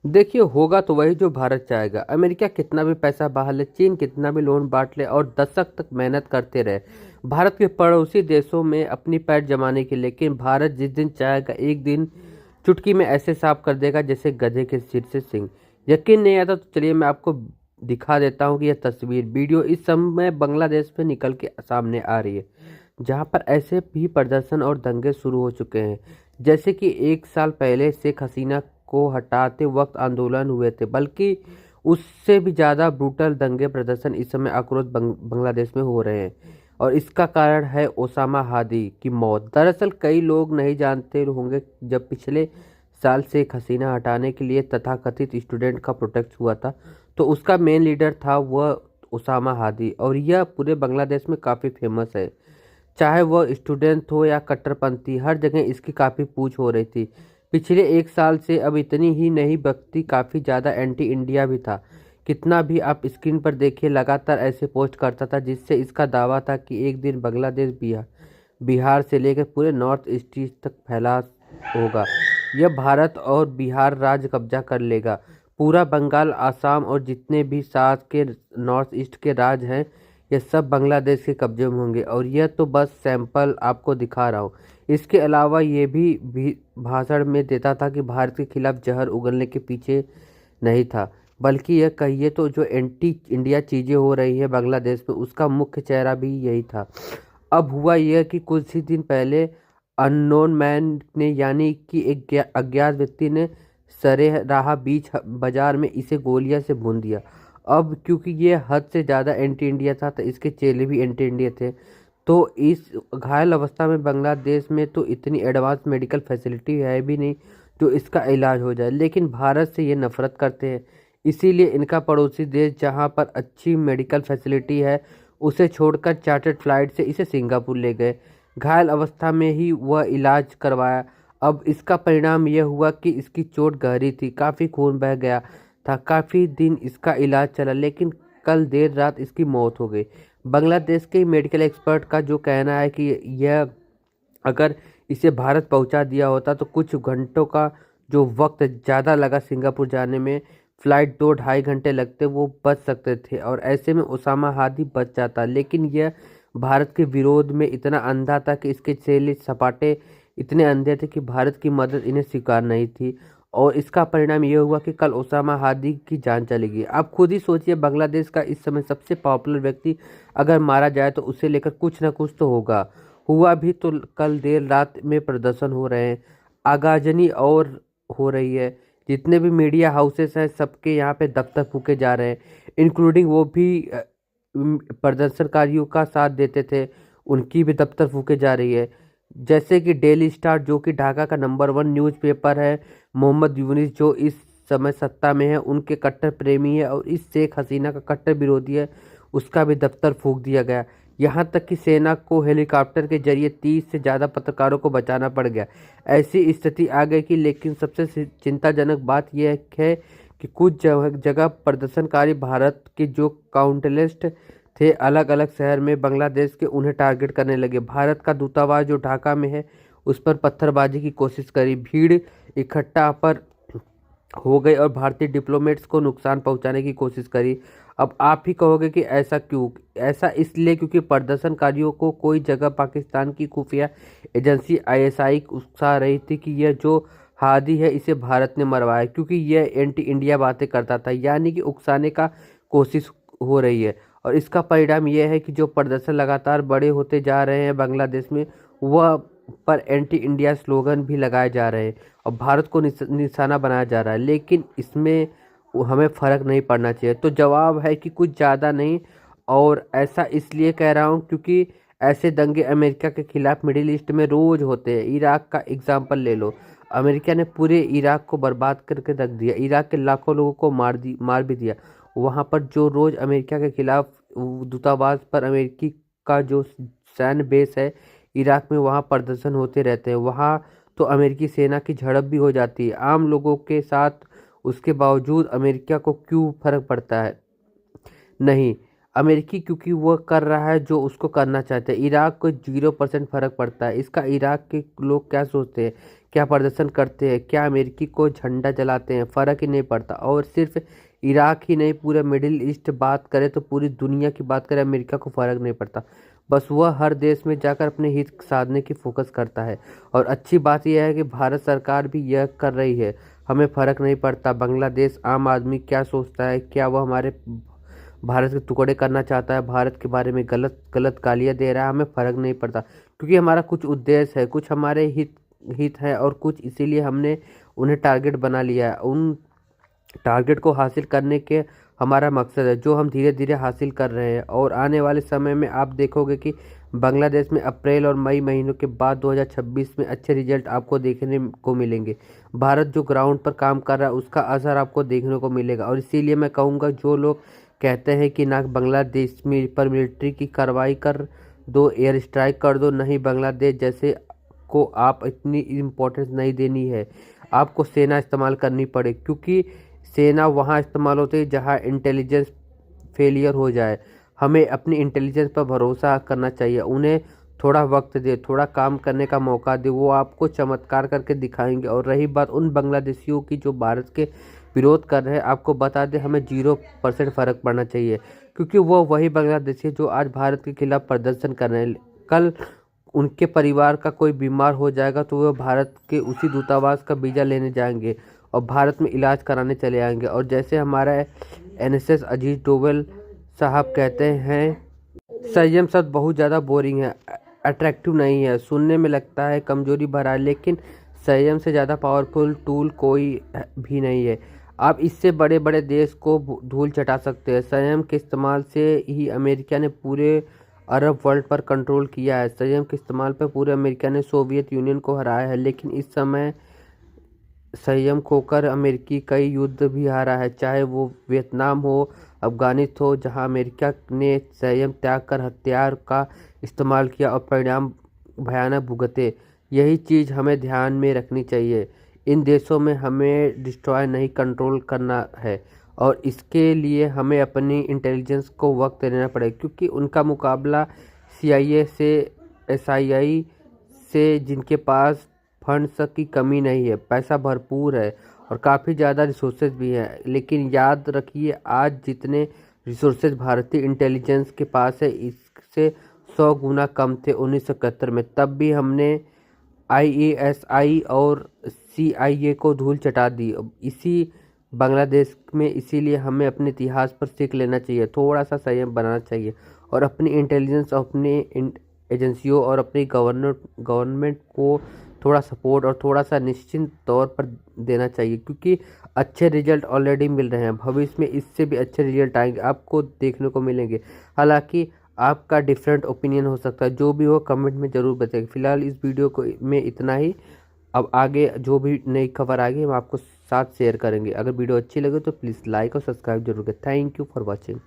देखिए, होगा तो वही जो भारत चाहेगा। अमेरिका कितना भी पैसा बहा ले, चीन कितना भी लोन बांट ले और दशक तक मेहनत करते रहे भारत के पड़ोसी देशों में अपनी पैर जमाने की, लेकिन भारत जिस दिन चाहेगा एक दिन चुटकी में ऐसे साफ कर देगा जैसे गधे के सिर से सिंग। यकीन नहीं आता तो चलिए मैं आपको दिखा देता हूँ कि यह तस्वीर वीडियो इस समय बांग्लादेश में निकल के सामने आ रही है, जहाँ पर ऐसे भी प्रदर्शन और दंगे शुरू हो चुके हैं जैसे कि 1 साल पहले शेख हसीना को हटाते वक्त आंदोलन हुए थे, बल्कि उससे भी ज़्यादा ब्रूटल दंगे प्रदर्शन इस समय आक्रोश बांग्लादेश में हो रहे हैं। और इसका कारण है ओसामा हादी की मौत। दरअसल कई लोग नहीं जानते होंगे, जब पिछले साल शेख हसीना हटाने के लिए तथाकथित स्टूडेंट का प्रोटेस्ट हुआ था, तो उसका मेन लीडर था वह ओसामा हादी, और यह पूरे बांग्लादेश में काफ़ी फेमस है। चाहे वह स्टूडेंट हो या कट्टरपंथी, हर जगह इसकी काफ़ी पूछ हो रही थी पिछले 1 साल से। अब इतनी ही नहीं, व्यक्ति काफ़ी ज़्यादा एंटी इंडिया भी था। कितना भी आप स्क्रीन पर देखिए, लगातार ऐसे पोस्ट करता था जिससे इसका दावा था कि एक दिन बांग्लादेश बिहार बिहार से लेकर पूरे नॉर्थ ईस्ट तक फैला होगा। यह भारत और बिहार राज्य कब्जा कर लेगा। पूरा बंगाल, आसाम और जितने भी साथ के नॉर्थ ईस्ट के राज्य हैं, ये सब बांग्लादेश के कब्जे में होंगे। और यह तो बस सैंपल आपको दिखा रहा हूँ। इसके अलावा ये भी भाषण में देता था कि भारत के खिलाफ जहर उगलने के पीछे नहीं था, बल्कि यह कहिए तो जो एंटी इंडिया चीज़ें हो रही है बांग्लादेश में, उसका मुख्य चेहरा भी यही था। अब हुआ यह कि कुछ ही दिन पहले अननोन मैन ने, यानी कि एक अज्ञात व्यक्ति ने सरेराह बीच बाजार में इसे गोलियां से भून दिया। अब क्योंकि ये हद से ज़्यादा एंटी इंडिया था, तो इसके चेले भी एंटी इंडिया थे। तो इस घायल अवस्था में बांग्लादेश में तो इतनी एडवांस मेडिकल फैसिलिटी है भी नहीं जो इसका इलाज हो जाए, लेकिन भारत से ये नफरत करते हैं। इसीलिए इनका पड़ोसी देश जहां पर अच्छी मेडिकल फैसिलिटी है, उसे छोड़कर चार्टर्ड फ्लाइट से इसे सिंगापुर ले गए। घायल अवस्था में ही वह इलाज करवाया। अब इसका परिणाम यह हुआ कि इसकी चोट गहरी थी, काफ़ी खून बह गया था, काफ़ी दिन इसका इलाज चला, लेकिन कल देर रात इसकी मौत हो गई। बांग्लादेश के मेडिकल एक्सपर्ट का जो कहना है कि यह अगर इसे भारत पहुंचा दिया होता तो कुछ घंटों का जो वक्त ज़्यादा लगा सिंगापुर जाने में, फ़्लाइट 2-2.5 घंटे लगते, वो बच सकते थे और ऐसे में ओसामा हादी बच जाता। लेकिन यह भारत के विरोध में इतना अंधा था कि इसके चेले सपाटे इतने अंधे थे कि भारत की मदद इन्हें स्वीकार नहीं थी। और इसका परिणाम यह हुआ कि कल ओसामा हादी की जान चली गई। आप खुद ही सोचिए, बांग्लादेश का इस समय सबसे पॉपुलर व्यक्ति अगर मारा जाए तो उसे लेकर कुछ ना कुछ तो होगा। हुआ भी तो कल देर रात में प्रदर्शन हो रहे हैं, आगाजनी और हो रही है। जितने भी मीडिया हाउसेस हैं, सबके यहाँ पे दफ्तर फूके जा रहे हैं, इंक्लूडिंग वो भी प्रदर्शनकारियों का साथ देते थे, उनकी भी दफ्तर फूके जा रही है। जैसे कि डेली स्टार, जो कि ढाका का नंबर 1 न्यूज़पेपर है, मोहम्मद यूनिस जो इस समय सत्ता में है, उनके कट्टर प्रेमी है और इस शेख हसीना का कट्टर विरोधी है, उसका भी दफ्तर फूंक दिया गया। यहाँ तक कि सेना को हेलीकॉप्टर के जरिए 30 से ज़्यादा पत्रकारों को बचाना पड़ गया। ऐसी स्थिति आ गई कि, लेकिन सबसे चिंताजनक बात यह है कि कुछ जगह प्रदर्शनकारी भारत के जो काउंटलिस्ट थे, अलग अलग शहर में बांग्लादेश के, उन्हें टारगेट करने लगे। भारत का दूतावास जो ढाका में है, उस पर पत्थरबाजी की कोशिश करी, भीड़ इकट्ठा पर हो गई और भारतीय डिप्लोमेट्स को नुकसान पहुंचाने की कोशिश करी। अब आप ही कहोगे कि ऐसा क्यों? ऐसा इसलिए क्योंकि प्रदर्शनकारियों को कोई जगह पाकिस्तान की खुफिया एजेंसी आईएसआई उकसा रही थी कि यह जो हादी है इसे भारत ने मरवाया, क्योंकि यह एंटी इंडिया बातें करता था, यानी कि उकसाने का कोशिश हो रही है। और इसका परिणाम यह है कि जो प्रदर्शन लगातार बड़े होते जा रहे हैं बांग्लादेश में, वह पर एंटी इंडिया स्लोगन भी लगाए जा रहे हैं और भारत को निशाना बनाया जा रहा है। लेकिन इसमें हमें फ़र्क नहीं पड़ना चाहिए। तो जवाब है कि कुछ ज़्यादा नहीं। और ऐसा इसलिए कह रहा हूँ क्योंकि ऐसे दंगे अमेरिका के खिलाफ मिडिल ईस्ट में रोज़ होते हैं। इराक का एग्जाम्पल ले लो, अमेरिका ने पूरे इराक को बर्बाद करके रख दिया, इराक के लाखों लोगों को मार भी दिया। वहाँ पर जो रोज़ अमेरिका के खिलाफ दूतावास पर अमेरिकी का जो सैन्य बेस है इराक में, वहाँ प्रदर्शन होते रहते हैं। वहाँ तो अमेरिकी सेना की झड़प भी हो जाती है आम लोगों के साथ। उसके बावजूद अमेरिका को क्यों फर्क पड़ता है? नहीं, अमेरिकी क्योंकि वह कर रहा है जो उसको करना चाहते हैं। इराक को 0% फर्क पड़ता है। इसका इराक के लोग क्या सोचते हैं क्या प्रदर्शन करते हैं, क्या अमेरिकी को झंडा जलाते हैं, फ़र्क ही नहीं पड़ता। और सिर्फ इराक ही नहीं, पूरे मिडिल ईस्ट बात करें तो पूरी दुनिया की बात करें, अमेरिका को फ़र्क नहीं पड़ता। बस वह हर देश में जाकर अपने हित साधने की फोकस करता है। और अच्छी बात यह है कि भारत सरकार भी यह कर रही है। हमें फ़र्क नहीं पड़ता बांग्लादेश आम आदमी क्या सोचता है, क्या वह हमारे भारत के टुकड़े करना चाहता है, भारत के बारे में गलत गलत गालियाँ दे रहा है, हमें फ़र्क नहीं पड़ता। क्योंकि हमारा कुछ उद्देश्य है, कुछ हमारे हित हित है और कुछ इसीलिए हमने उन्हें टारगेट बना लिया है। उन टारगेट को हासिल करने के हमारा मकसद है, जो हम धीरे धीरे हासिल कर रहे हैं। और आने वाले समय में आप देखोगे कि बांग्लादेश में अप्रैल और मई महीनों के बाद 2026 में अच्छे रिजल्ट आपको देखने को मिलेंगे। भारत जो ग्राउंड पर काम कर रहा है उसका असर आपको देखने को मिलेगा। और इसीलिए मैं कहूँगा, जो लोग कहते हैं कि ना बांग्लादेश में पर मिलिट्री की कार्रवाई कर दो, एयर स्ट्राइक कर दो, नहीं, बांग्लादेश जैसे को आप इतनी इम्पोर्टेंस नहीं देनी है। आपको सेना इस्तेमाल करनी पड़े, क्योंकि सेना वहाँ इस्तेमाल होती है जहाँ इंटेलिजेंस फेलियर हो जाए। हमें अपनी इंटेलिजेंस पर भरोसा करना चाहिए। उन्हें थोड़ा वक्त दे, थोड़ा काम करने का मौका दे, वो आपको चमत्कार करके दिखाएंगे। और रही बात उन बांग्लादेशियों की जो भारत के विरोध कर रहे हैं, आपको बता दें, हमें 0% फ़र्क पड़ना चाहिए, क्योंकि वो वही बांग्लादेशी जो आज भारत के खिलाफ प्रदर्शन कर रहे हैं। कल उनके परिवार का कोई बीमार हो जाएगा तो वह भारत के उसी दूतावास का वीज़ा लेने जाएंगे और भारत में इलाज कराने चले आएंगे। और जैसे हमारा एनएसएस अजीत डोभाल साहब कहते हैं, संयम शब्द बहुत ज़्यादा बोरिंग है, अट्रैक्टिव नहीं है, सुनने में लगता है कमजोरी भरा है, लेकिन संयम से ज़्यादा पावरफुल टूल कोई भी नहीं है। आप इससे बड़े बड़े देश को धूल चटा सकते हैं। संयम के इस्तेमाल से ही अमेरिका ने पूरे अरब वर्ल्ड पर कंट्रोल किया है। संयम के इस्तेमाल पर पूरे अमेरिका ने सोवियत यूनियन को हराया है, लेकिन इस समय संयम खोकर अमेरिकी कई युद्ध भी हारा है, चाहे वो वियतनाम हो, अफगानिस्तान हो, जहां अमेरिका ने संयम त्याग कर हथियार का इस्तेमाल किया और परिणाम भयानक भुगते। यही चीज़ हमें ध्यान में रखनी चाहिए। इन देशों में हमें डिस्ट्रॉय नहीं, कंट्रोल करना है। और इसके लिए हमें अपनी इंटेलिजेंस को वक्त देना पड़ेगा, क्योंकि उनका मुकाबला CIA से, SII से, जिनके पास फंड्स की कमी नहीं है, पैसा भरपूर है और काफ़ी ज़्यादा रिसोर्सेज भी हैं। लेकिन याद रखिए, आज जितने रिसोर्सेज भारतीय इंटेलिजेंस के पास है, इससे 100 गुना कम थे 1971 में। तब भी हमने IASI और CIA को धूल चटा दी। इसी बांग्लादेश में इसीलिए हमें अपने इतिहास पर सीख लेना चाहिए, थोड़ा सा संयम बनाना चाहिए और अपनी इंटेलिजेंस, अपनी एजेंसियों और अपनी गवर्नमेंट को थोड़ा सपोर्ट और थोड़ा सा निश्चित तौर पर देना चाहिए, क्योंकि अच्छे रिजल्ट ऑलरेडी मिल रहे हैं। भविष्य में इससे भी अच्छे रिजल्ट आएंगे, आपको देखने को मिलेंगे। हालांकि आपका डिफरेंट ओपिनियन हो सकता है, जो भी हो कमेंट में ज़रूर बताइए। फिलहाल इस वीडियो को में इतना ही। अब आगे जो भी नई खबर आएगी हम आपको साथ शेयर करेंगे। अगर वीडियो अच्छी लगे तो प्लीज़ लाइक और सब्सक्राइब जरूर करें। Thank you for watching.